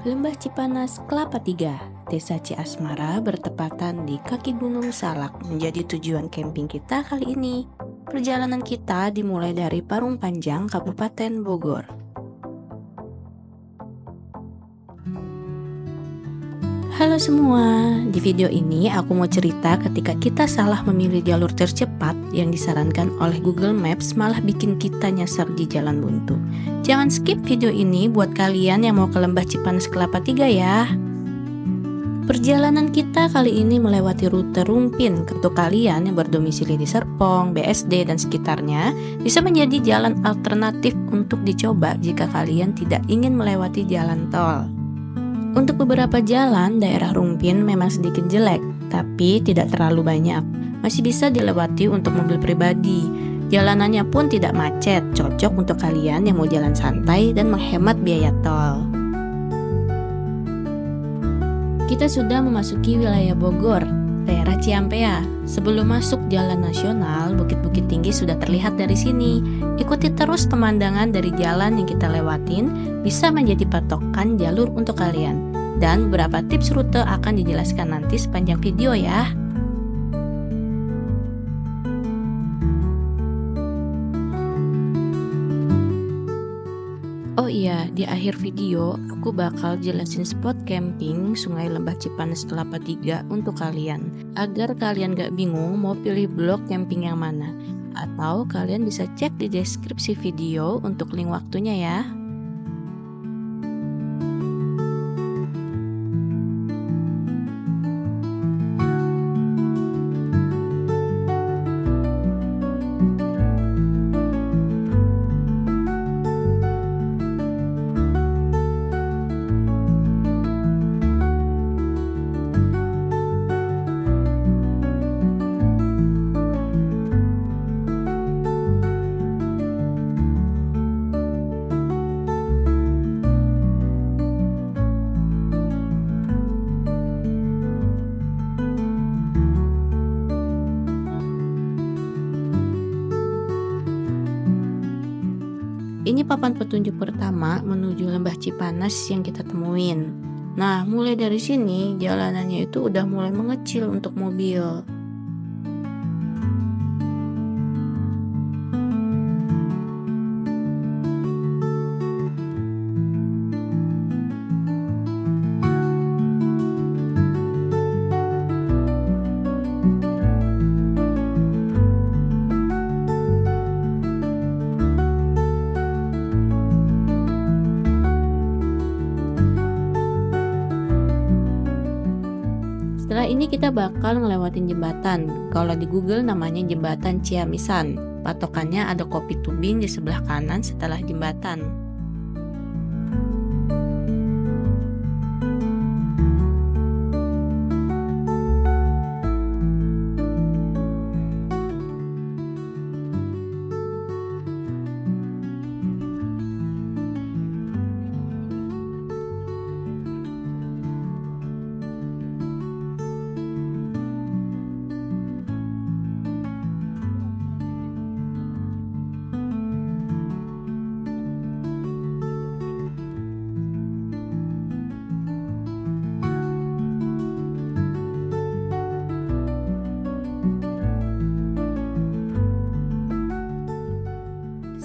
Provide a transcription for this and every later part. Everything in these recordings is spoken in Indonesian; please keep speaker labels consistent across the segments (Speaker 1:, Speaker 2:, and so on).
Speaker 1: Lembah Cipanas Kelapa Tiga, Desa Ciasmara bertepatan di kaki Gunung Salak menjadi tujuan camping kita kali ini. Perjalanan kita dimulai dari Parung Panjang, Kabupaten Bogor. Halo semua, di video ini aku mau cerita ketika kita salah memilih jalur tercepat yang disarankan oleh Google Maps malah bikin kita nyasar di jalan buntu. Jangan skip video ini buat kalian yang mau ke Lembah Cipanas Kelapa Tiga ya. Perjalanan kita kali ini melewati rute Rumpin. Untuk kalian yang berdomisili di Serpong, BSD, dan sekitarnya, bisa menjadi jalan alternatif untuk dicoba jika kalian tidak ingin melewati jalan tol. Untuk beberapa jalan, daerah Rumpin memang sedikit jelek, tapi tidak terlalu banyak. Masih bisa dilewati untuk mobil pribadi. Jalanannya pun tidak macet, cocok untuk kalian yang mau jalan santai dan menghemat biaya tol. Kita sudah memasuki wilayah Bogor, daerah Ciampea. Sebelum masuk jalan nasional, bukit-bukit tinggi sudah terlihat dari sini. Ikuti terus pemandangan dari jalan yang kita lewatin, bisa menjadi patokan jalur untuk kalian. Dan beberapa tips rute akan dijelaskan nanti sepanjang video ya. Oh iya, di akhir video aku bakal jelasin spot camping Sungai Lembah Cipanas Kelapa Tiga untuk kalian, agar kalian gak bingung mau pilih blok camping yang mana. Atau kalian bisa cek di deskripsi video untuk link waktunya ya. Ini papan petunjuk pertama menuju Lembah Cipanas yang kita temuin. Nah, mulai dari sini jalanannya itu udah mulai mengecil untuk mobil. Setelah ini kita bakal ngelewatin jembatan. Kalau di Google namanya jembatan Ciamisan. Patokannya ada kopi tubing di sebelah kanan setelah jembatan.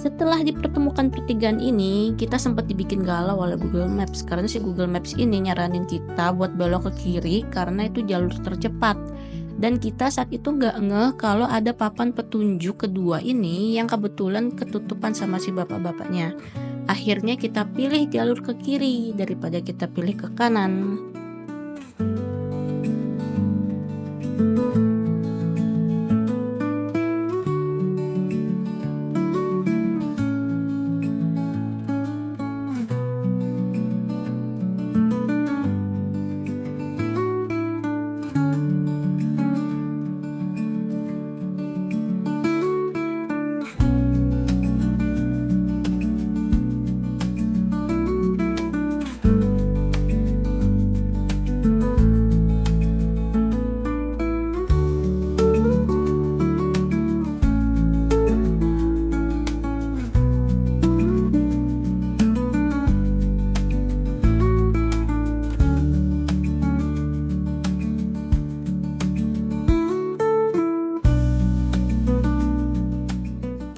Speaker 1: Setelah dipertemukan pertigaan ini, kita sempat dibikin galau oleh Google Maps karena si Google Maps ini nyaranin kita buat belok ke kiri karena itu jalur tercepat. Dan kita saat itu nggak ngeh kalau ada papan petunjuk kedua ini yang kebetulan ketutupan sama si bapak-bapaknya. Akhirnya kita pilih jalur ke kiri daripada kita pilih ke kanan.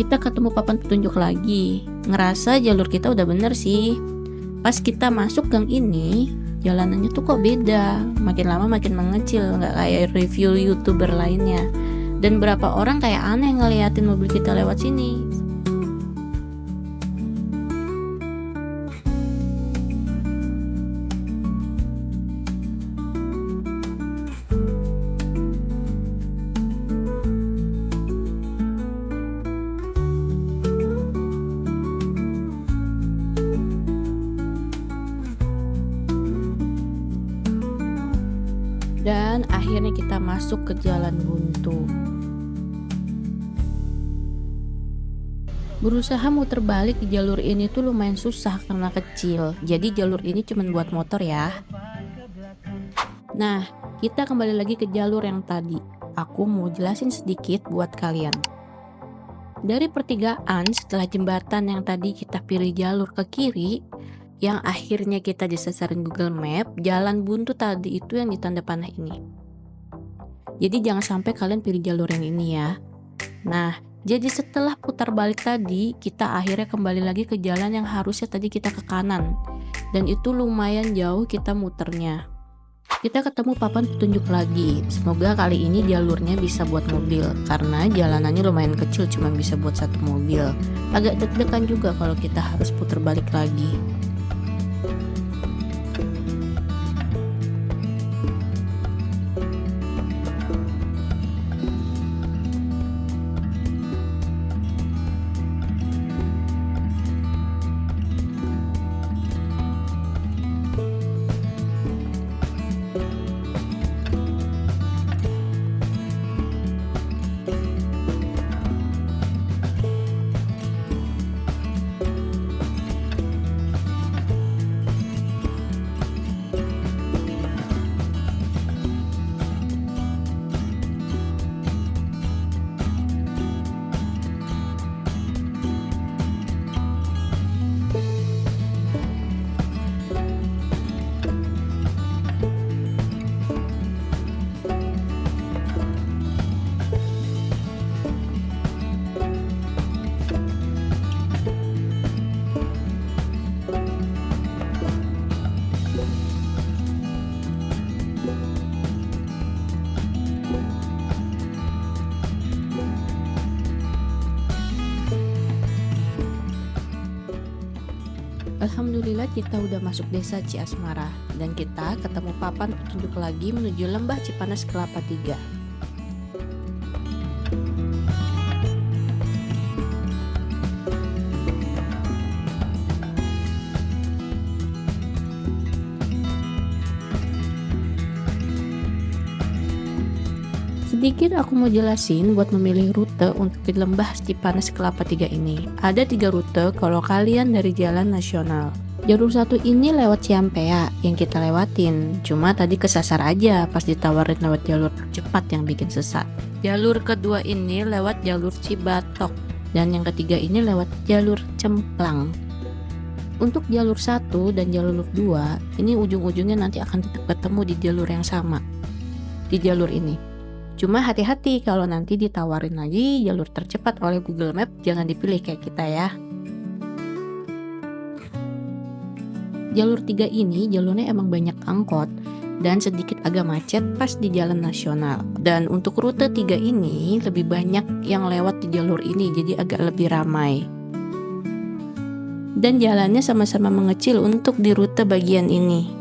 Speaker 1: Kita ketemu papan petunjuk lagi. Ngerasa jalur kita udah bener sih. Pas kita masuk gang ini, jalanannya tuh kok beda. Makin lama makin mengecil, nggak kayak review YouTuber lainnya. Dan berapa orang kayak aneh ngeliatin mobil kita lewat sini. Dan akhirnya kita masuk ke jalan buntu. Berusaha muter balik di jalur ini tuh lumayan susah karena kecil. Jadi jalur ini cuma buat motor ya. Nah, kita kembali lagi ke jalur yang tadi. Aku mau jelasin sedikit buat kalian. Dari pertigaan setelah jembatan yang tadi kita pilih jalur ke kiri, yang akhirnya kita disasarin Google Map, jalan buntu tadi itu yang ditanda panah ini. Jadi jangan sampai kalian pilih jalur yang ini ya. Nah, jadi setelah putar balik tadi, kita akhirnya kembali lagi ke jalan yang harusnya tadi kita ke kanan. Dan itu lumayan jauh kita muternya. Kita ketemu papan petunjuk lagi. Semoga kali ini jalurnya bisa buat mobil, karena jalanannya lumayan kecil, cuma bisa buat satu mobil. Agak deg-degan juga kalau kita harus putar balik lagi. Alhamdulillah kita udah masuk desa Ciasmara dan kita ketemu papan petunjuk lagi menuju Lembah Cipanas Kelapa 3. Sedikit aku mau jelasin buat memilih rute untuk di Lembah Cipanas Kelapa 3 ini. Ada 3 rute kalau kalian dari jalan nasional. Jalur 1 ini lewat Ciampea yang kita lewatin. Cuma tadi kesasar aja pas ditawarin lewat jalur cepat yang bikin sesat. Jalur kedua ini lewat jalur Cibatok. Dan yang ketiga ini lewat jalur Cemplang. Untuk jalur 1 dan jalur 2, ini ujung-ujungnya nanti akan tetap ketemu di jalur yang sama. Di jalur ini. Cuma hati-hati kalau nanti ditawarin lagi jalur tercepat oleh Google Map, jangan dipilih kayak kita ya. Jalur 3 ini jalurnya emang banyak angkot dan sedikit agak macet pas di jalan nasional. Dan untuk rute 3 ini lebih banyak yang lewat di jalur ini, jadi agak lebih ramai. Dan jalannya sama-sama mengecil untuk di rute bagian ini.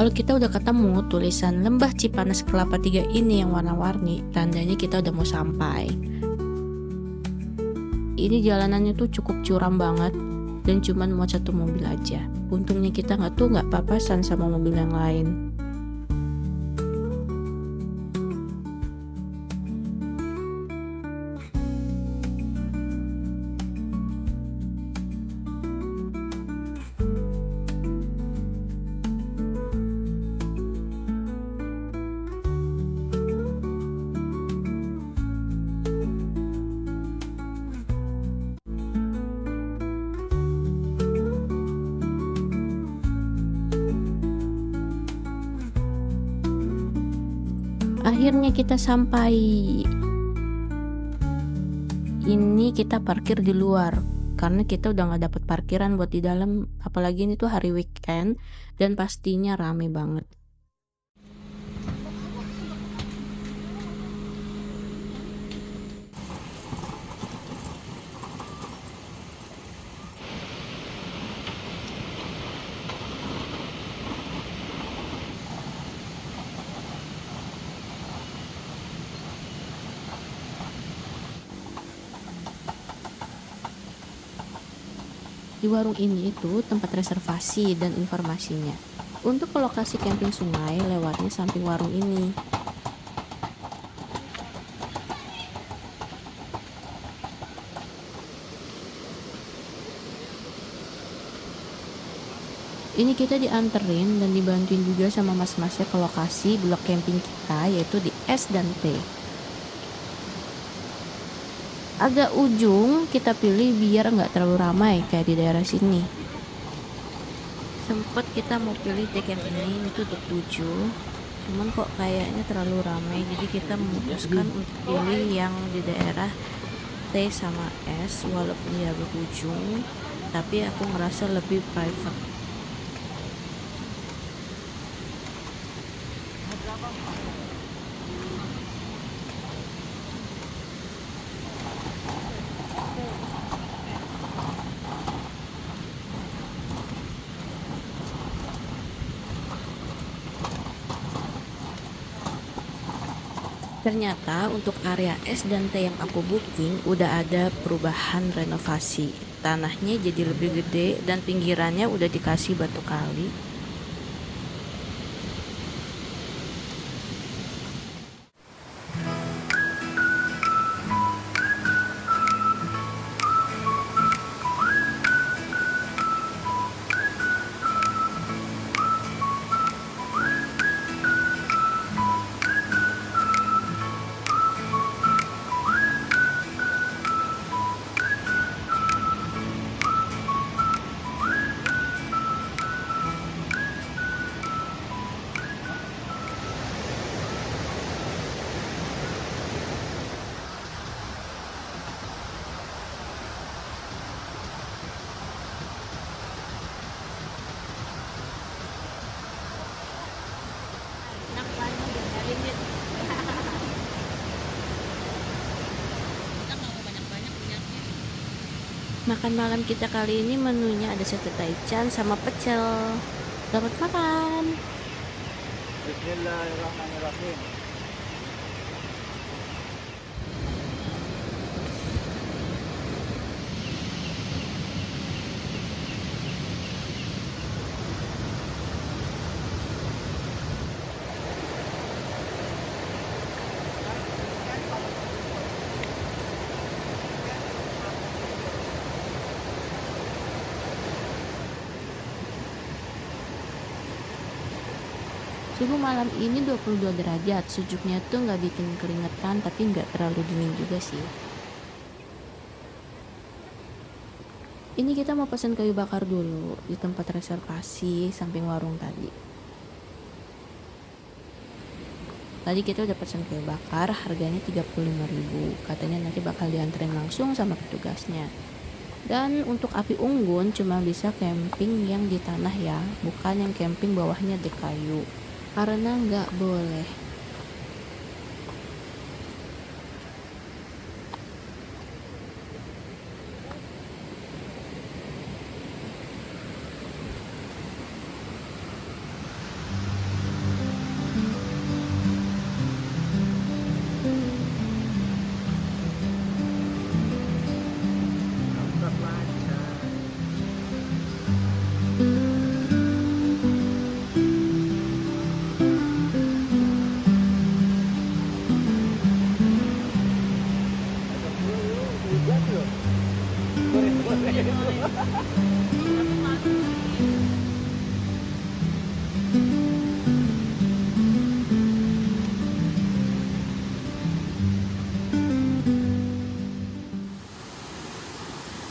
Speaker 1: Kalau kita udah ketemu tulisan Lembah Cipanas Kelapa 3 ini yang warna-warni, tandanya kita udah mau sampai. Ini jalanannya tuh cukup curam banget dan cuman mau satu mobil aja. Untungnya kita nggak papasan sama mobil yang lain. Akhirnya kita sampai. Ini kita parkir di luar karena kita udah nggak dapet parkiran buat di dalam, apalagi ini tuh hari weekend dan pastinya rame banget. Di warung ini itu tempat reservasi dan informasinya. Untuk ke lokasi camping sungai, lewatnya samping warung ini. Ini kita dianterin dan dibantuin juga sama mas-masnya ke lokasi blok camping kita, yaitu di S dan T. Agak ujung kita pilih biar nggak terlalu ramai kayak di daerah sini. Sempet kita mau pilih D camping ini tuh di 7, cuman kok kayaknya terlalu ramai, jadi kita memutuskan untuk pilih yang di daerah T sama S. Walaupun ya berujung, tapi aku ngerasa lebih private. Ternyata untuk area S dan T yang aku booking udah ada perubahan renovasi. Tanahnya jadi lebih gede dan pinggirannya udah dikasih batu kali. Makan malam kita kali ini menunya ada sate taichan sama pecel. Selamat makan.
Speaker 2: Bismillahirrahmanirrahim.
Speaker 1: Suhu malam ini 22 derajat, sejuknya tuh nggak bikin keringetan tapi nggak terlalu dingin juga sih. Ini kita mau pesan kayu bakar dulu di tempat reservasi samping warung tadi. Tadi kita udah pesan kayu bakar, harganya 35.000. Katanya nanti bakal dianterin langsung sama petugasnya. Dan untuk api unggun cuma bisa camping yang di tanah ya, bukan yang camping bawahnya di kayu. Karena nggak boleh.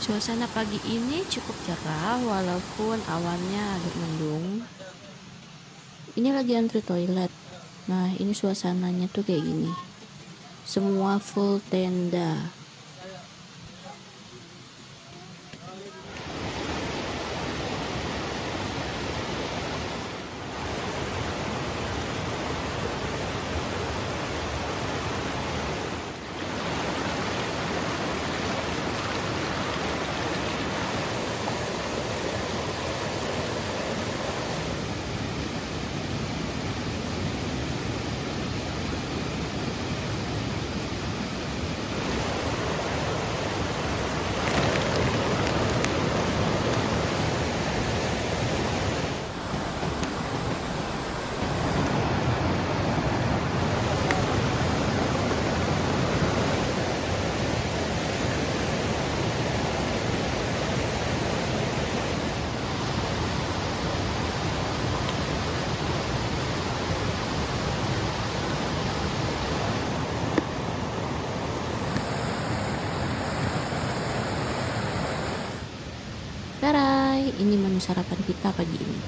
Speaker 1: Suasana pagi ini cukup cerah walaupun awannya agak mendung. Ini lagi antri toilet. Nah, ini suasananya tuh kayak gini. Semua full tenda. Tarai, ini menu sarapan kita pagi ini.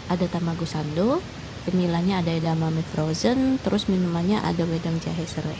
Speaker 1: Ada tamago sando, cemilannya ada edamame frozen, terus minumannya ada wedang jahe serai.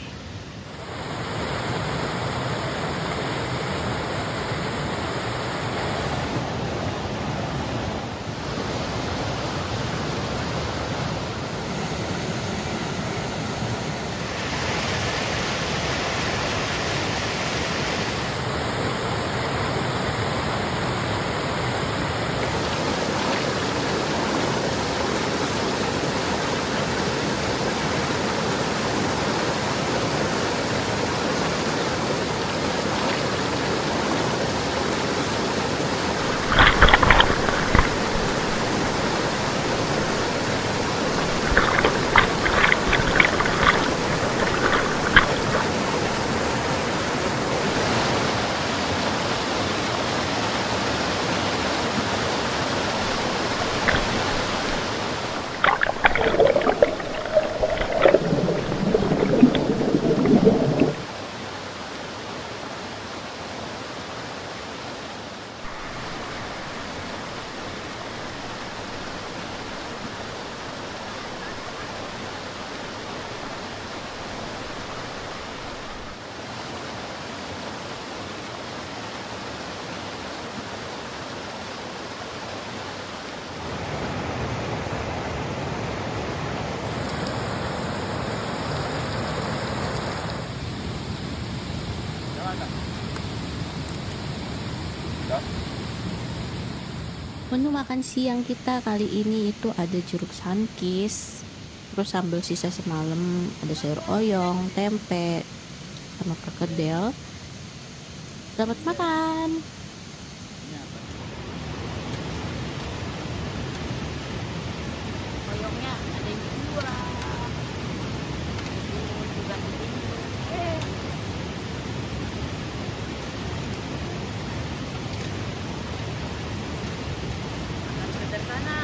Speaker 1: Menu makan siang kita kali ini itu ada jeruk sankis, terus sambal sisa semalam, ada sayur oyong, tempe, sama perkedel. Selamat makan. Oyongnya ada yang dua. Juga di sini. Sederhana.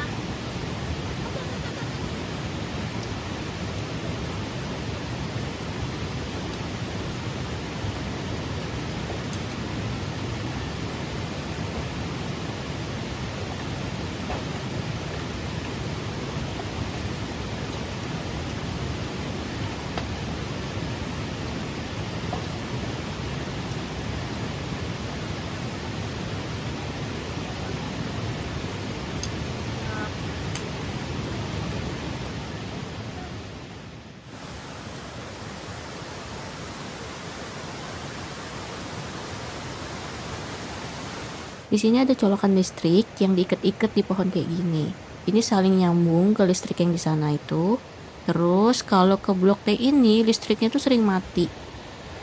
Speaker 1: Di sini ada colokan listrik yang diikat-ikat di pohon kayak gini. Ini saling nyambung ke listrik yang di sana itu. Terus kalau ke blok T ini listriknya tuh sering mati.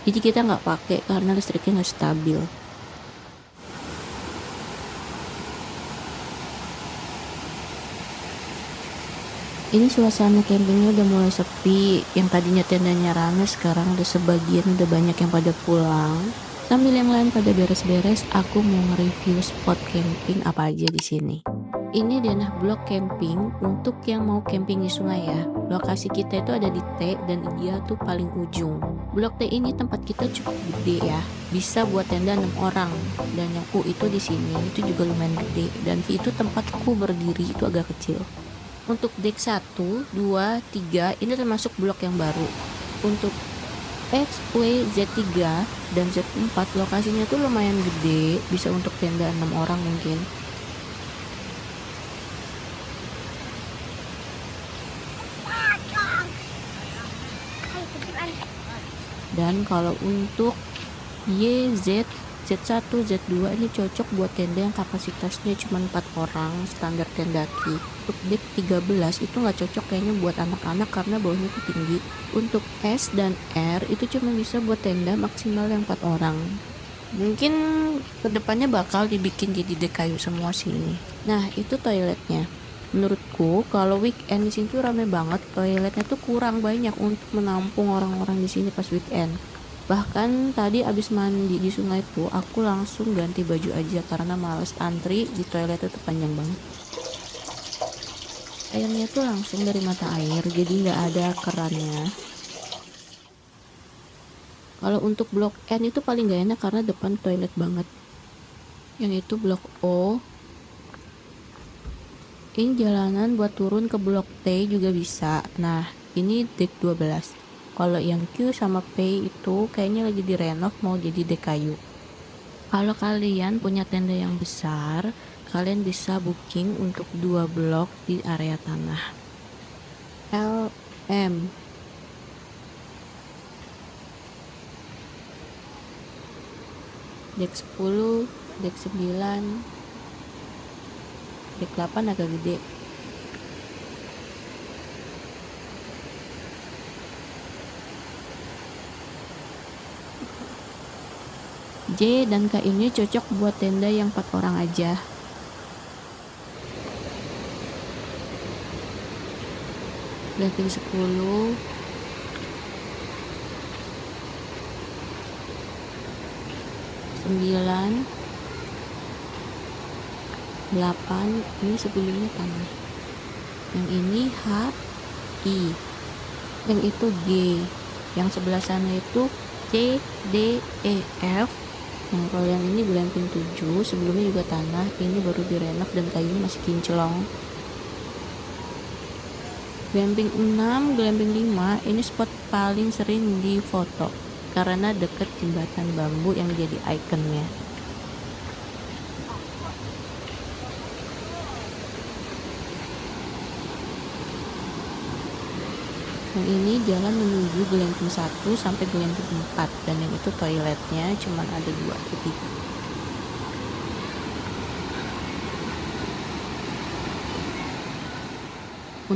Speaker 1: Jadi kita nggak pakai karena listriknya nggak stabil. Ini suasana campingnya udah mulai sepi. Yang tadinya tendanya rame sekarang udah sebagian udah banyak yang pada pulang. Sambil yang lain pada beres-beres, aku mau nge-review spot camping apa aja di sini. Ini denah blok camping untuk yang mau camping di sungai ya. Lokasi kita itu ada di T dan dia tuh paling ujung. Blok T ini tempat kita cukup gede ya. Bisa buat tenda 6 orang. Dan yang U itu di sini itu juga lumayan gede. Dan V itu tempatku berdiri itu agak kecil. Untuk deck 1, 2, 3 ini termasuk blok yang baru. Untuk X, W, Z3 dan Z4 lokasinya tuh lumayan gede, bisa untuk tenda 6 orang mungkin. Dan kalau untuk Y, Z, Z1, Z2 ini cocok buat tenda yang kapasitasnya cuma 4 orang, standar tenda ki. Untuk deck 13 itu nggak cocok kayaknya buat anak-anak karena bawahnya tuh tinggi. Untuk S dan R itu cuma bisa buat tenda maksimal yang 4 orang. Mungkin kedepannya bakal dibikin jadi deck kayu semua sih ini. Nah itu toiletnya. Menurutku kalau weekend di sini tuh rame banget, toiletnya tuh kurang banyak untuk menampung orang-orang di sini pas weekend. Bahkan tadi abis mandi di sungai tuh aku langsung ganti baju aja karena males antri di toilet itu panjang banget. Airnya tuh langsung dari mata air, jadi nggak ada kerannya. Kalau untuk blok N itu paling gak enak karena depan toilet banget. Yang itu blok O. Ini jalanan buat turun ke blok T juga bisa. Nah ini deck 12. Kalau yang Q sama P itu kayaknya lagi direnov mau jadi deck kayu. Kalau kalian punya tenda yang besar, kalian bisa booking untuk 2 blok di area tanah. L, M. Deck 10, deck 9, deck 8 agak gede. J dan K ini cocok buat tenda yang 4 orang aja. Glamping 10, 9, 8, ini sebelumnya tanah. Yang ini H, I. Yang itu G. Yang sebelah sana itu C, D, E, F. Kalau yang ini glamping 7, sebelumnya juga tanah, ini baru direnov dan kayunya masih kinclong. Glamping 6, glamping 5, ini spot paling sering di foto karena deket jembatan bambu yang jadi ikonnya. Yang ini jalan menuju glamping 1 sampai glamping 4 dan yang itu toiletnya cuma ada 2 atau 3.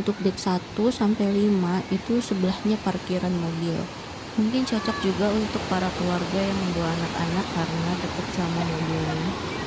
Speaker 1: Untuk deck 1 sampai 5 itu sebelahnya parkiran mobil. Mungkin cocok juga untuk para keluarga yang membawa anak-anak karena dekat sama mobilnya.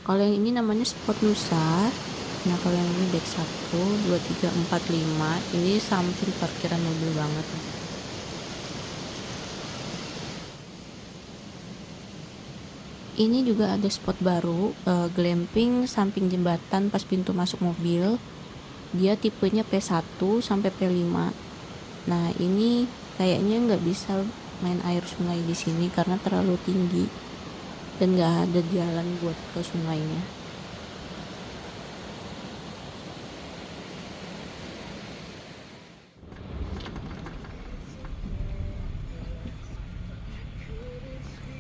Speaker 1: Kalau yang ini namanya spot Nusa. Nah kalau yang ini deck 1, 2, 3, 4, 5 ini samping parkiran mobil banget. Ini juga ada spot baru, glamping samping jembatan pas pintu masuk mobil. Dia tipenya P1 sampai P5. Nah ini kayaknya nggak bisa main air sungai di sini karena terlalu tinggi dan nggak ada jalan buat ke sungainya.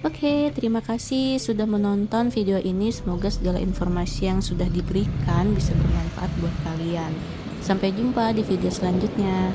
Speaker 1: Oke, terima kasih sudah menonton video ini. Semoga segala informasi yang sudah diberikan bisa bermanfaat buat kalian. Sampai jumpa di video selanjutnya.